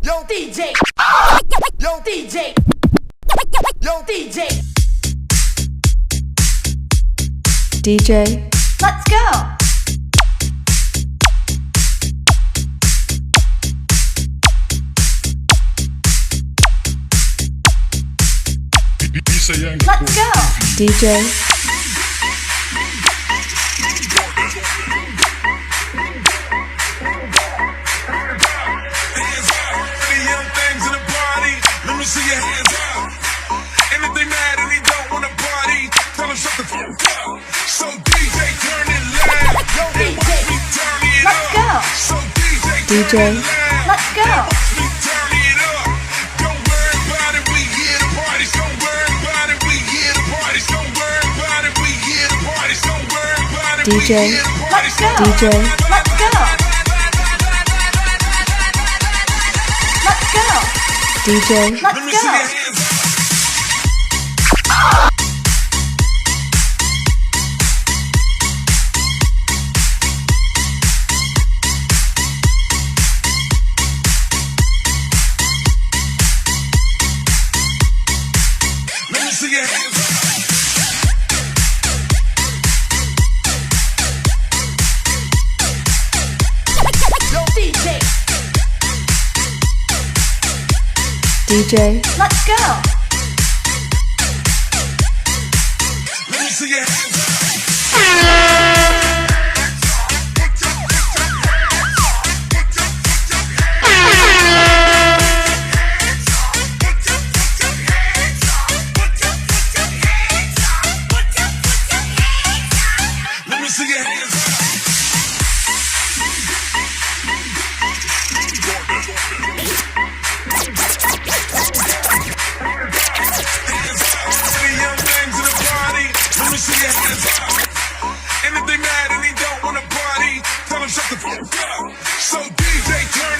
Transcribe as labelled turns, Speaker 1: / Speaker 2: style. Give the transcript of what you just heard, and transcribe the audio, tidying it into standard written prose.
Speaker 1: Yo DJ. Yo DJ. Yo DJ.
Speaker 2: DJ.
Speaker 3: Let's go. Let's go.
Speaker 2: DJ.
Speaker 4: See your hands up. And if they mad and they don't wanna party, tell them shut the fuck up. So DJ turn it loud.
Speaker 1: Yo
Speaker 4: And watch me turn it
Speaker 3: Let's
Speaker 4: up.
Speaker 3: go.
Speaker 4: So DJ
Speaker 2: DJ.
Speaker 4: turn it loud.
Speaker 3: Let's go.
Speaker 4: And watch me turn it up. Don't worry about it, we here to party. Don't worry about it, we here to party. Don't worry about it, we here to party. Don't worry about it, we
Speaker 2: DJ.
Speaker 4: here to party.
Speaker 3: Let's go.
Speaker 2: DJ.
Speaker 3: Let's go. Let's go.
Speaker 2: DJ.
Speaker 4: Let me
Speaker 3: Let's
Speaker 4: see your
Speaker 3: go.
Speaker 4: hands up. Let me see your hands up.
Speaker 1: Yo DJ.
Speaker 2: DJ.
Speaker 3: Let's go.
Speaker 4: Let me see your hands up. Let me see your hands up. Any young things in the party, let me see your hands up. And if they mad and they don't wanna party, tell them shut the fuck up. So DJ turn